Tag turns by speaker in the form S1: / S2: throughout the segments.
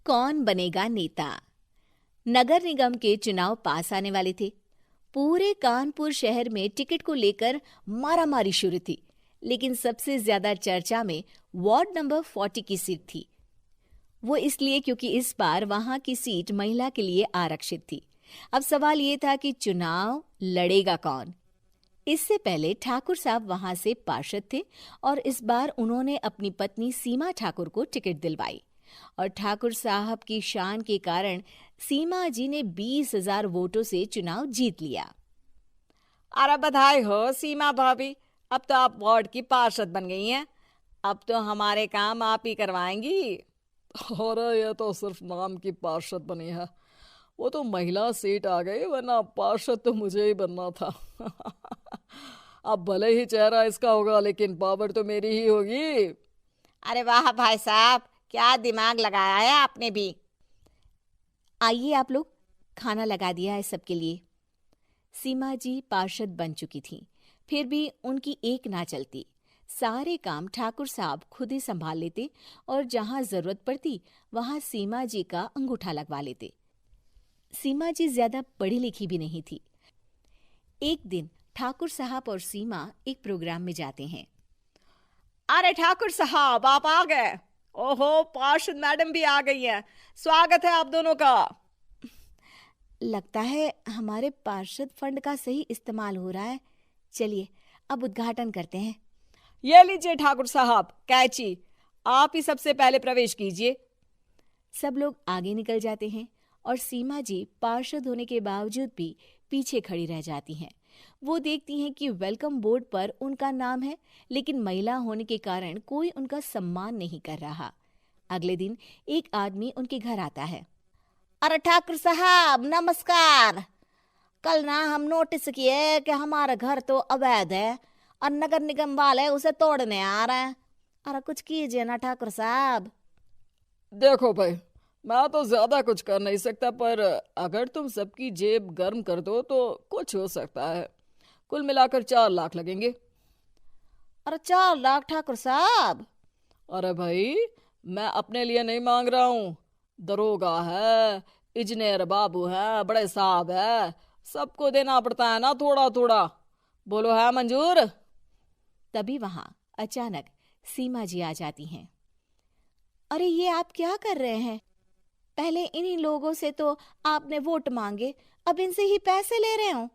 S1: कौन बनेगा नेता। नगर निगम के चुनाव पास आने वाले थे। पूरे कानपुर शहर में टिकट को लेकर मारामारी शुरू थी, लेकिन सबसे ज्यादा चर्चा में वार्ड नंबर 40 की सीट थी। वो इसलिए क्योंकि इस बार वहां की सीट महिला के लिए आरक्षित थी। अब सवाल ये था कि चुनाव लड़ेगा कौन। इससे पहले ठाकुर साहब वहां से पार्षद थे और इस बार उन्होंने अपनी पत्नी सीमा ठाकुर को टिकट दिलवाई और ठाकुर साहब की शान के कारण सीमा जी ने 20,000 वोटों से चुनाव जीत लिया।
S2: अरे बधाई हो सीमा भाभी, अब तो आप वार्ड की पार्षद बन गई हैं। अब तो हमारे काम आप ही करवाएंगी।
S3: अरे ये तो सिर्फ नाम की पार्षद बनी है, वो तो महिला सीट आ गई, वरना पार्षद तो मुझे ही बनना था। अब भले ही चेहरा इसका होगा, लेकिन पावर तो मेरी ही होगी।
S2: अरे वाह भाई साहब, क्या दिमाग लगाया है आपने भी।
S1: आइए आप लोग, खाना लगा दिया है सबके लिए। सीमा जी पार्षद बन चुकी थीं, फिर भी उनकी एक ना चलती। सारे काम ठाकुर साहब खुद ही संभाल लेते और जहां जरूरत पड़ती वहां सीमा जी का अंगूठा लगवा लेते। सीमा जी ज्यादा पढ़ी लिखी भी नहीं थी। एक दिन ठाकुर साहब और सीमा एक प्रोग्राम में जाते हैं।
S2: अरे ठाकुर साहब, आप आ गए। ओहो, पार्षद मैडम भी आ गई हैं। स्वागत है आप दोनों का।
S1: लगता है हमारे पार्षद फंड का सही इस्तेमाल हो रहा है। चलिए अब उद्घाटन करते हैं।
S2: ये लीजिए ठाकुर साहब कैची, आप ही सबसे पहले प्रवेश कीजिए।
S1: सब लोग आगे निकल जाते हैं और सीमा जी पार्षद होने के बावजूद भी पीछे खड़ी रह जाती हैं। वो देखती हैं कि वेलकम बोर्ड पर उनका नाम है, लेकिन महिला होने के कारण कोई उनका सम्मान नहीं कर रहा। अगले दिन एक आदमी उनके घर आता है।
S2: अरे ठाकुर साहब नमस्कार। कल ना हम नोटिस किए कि हमारा घर तो अवैध है और नगर निगम वाले उसे तोड़ने आ रहे हैं। अरे कुछ कीजिए ना ठाकुर साहब।
S3: देखो भाई, मैं तो ज्यादा कुछ कर नहीं सकता, पर अगर तुम सबकी जेब गर्म कर दो तो कुछ हो सकता है। कुल मिलाकर 4 लाख लगेंगे।
S2: अरे 4 लाख ठाकुर साहब?
S3: अरे भाई, मैं अपने लिए नहीं मांग रहा हूँ। दरोगा है, इंजीनियर बाबू है, बड़े साहब है, सबको देना पड़ता है ना थोड़ा थोड़ा। बोलो है मंजूर?
S1: तभी वहां अचानक सीमा जी आ जाती हैं। अरे ये आप क्या कर रहे हैं? पहले इन्हीं लोगों से तो आपने वोट मांगे, अब इनसे ही पैसे ले रहे हो।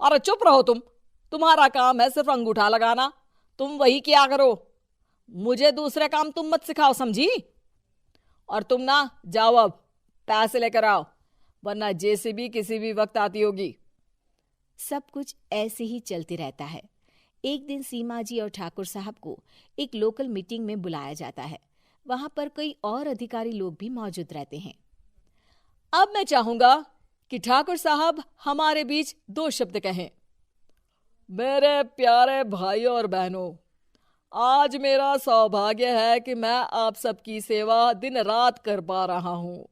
S2: अरे चुप रहो तुम, तुम्हारा काम है सिर्फ अंगूठा लगाना, तुम वही किया करो। मुझे दूसरे काम तुम मत सिखाओ, समझी? और तुम ना जाओ, अब पैसे लेकर आओ, वरना जेसीबी किसी भी वक्त आती होगी।
S1: सब कुछ ऐसे ही चलते रहता है। एक दिन सीमा जी और ठाकुर साहब को एक लोकल मीटिंग में बुलाया जाता है। वहां पर कई और अधिकारी लोग भी मौजूद रहते हैं।
S2: अब मैं चाहूंगा कि ठाकुर साहब हमारे बीच 2 शब्द कहें।
S3: मेरे प्यारे भाइयों और बहनों, आज मेरा सौभाग्य है कि मैं आप सबकी सेवा दिन रात कर पा रहा हूँ।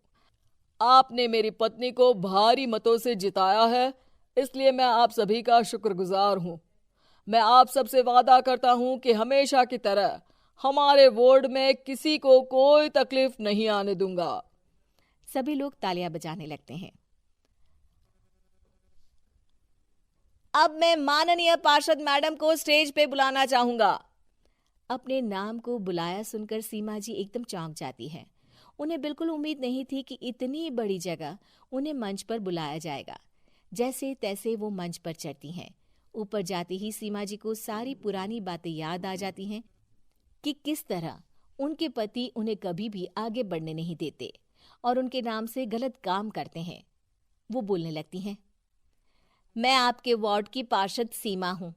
S3: आपने मेरी पत्नी को भारी मतों से जिताया है, इसलिए मैं आप सभी का शुक्रगुजार हूँ। मैं आप सबसे वादा करता हूँ कि हमेशा की तरह हमारे वार्ड में किसी को कोई तकलीफ नहीं आने दूंगा।
S1: सभी लोग तालियां बजाने लगते हैं।
S2: अब मैं माननीय पार्षद मैडम को स्टेज पे बुलाना चाहूंगा।
S1: अपने नाम को बुलाया सुनकर सीमा जी एकदम चौंक जाती है। उन्हें बिल्कुल उम्मीद नहीं थी कि इतनी बड़ी जगह उन्हें मंच पर बुलाया जाएगा। जैसे तैसे वो मंच पर चढ़ती हैं। ऊपर जाते ही सीमा जी को सारी पुरानी बातें याद आ जाती हैं कि किस तरह उनके पति उन्हें कभी भी आगे बढ़ने नहीं देते और उनके नाम से गलत काम करते हैं। वो बोलने लगती हैं।
S2: मैं आपके वार्ड की पार्षद सीमा हूँ।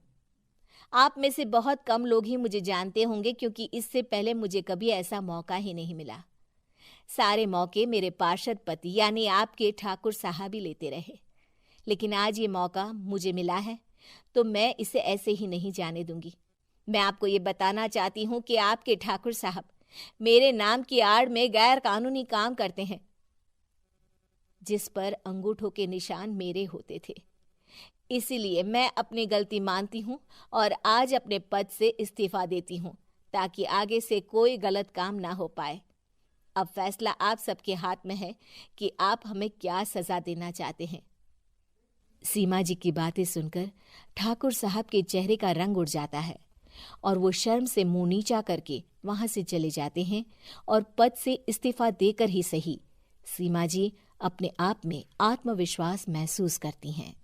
S2: आप में से बहुत कम लोग ही मुझे जानते होंगे, क्योंकि इससे पहले मुझे कभी ऐसा मौका ही नहीं मिला। सारे मौके मेरे पार्षद पति यानी आपके ठाकुर साहब ही लेते रहे, लेकिन आज ये मौका मुझे मिला है तो मैं इसे ऐसे ही नहीं जाने दूंगी। मैं आपको ये बताना चाहती हूँ कि आपके ठाकुर साहब मेरे नाम की आड़ में गैर कानूनी काम करते हैं, जिस पर अंगूठों के निशान मेरे होते थे। इसीलिए मैं अपनी गलती मानती हूँ और आज अपने पद से इस्तीफा देती हूँ, ताकि आगे से कोई गलत काम ना हो पाए। अब फैसला आप सबके हाथ में है कि आप हमें क्या सजा देना चाहते हैं।
S1: सीमा जी की बातें सुनकर ठाकुर साहब के चेहरे का रंग उड़ जाता है और वो शर्म से मुंह नीचा करके वहां से चले जाते हैं और पद से इस्तीफा देकर ही सही सीमा जी अपने आप में आत्मविश्वास महसूस करती हैं।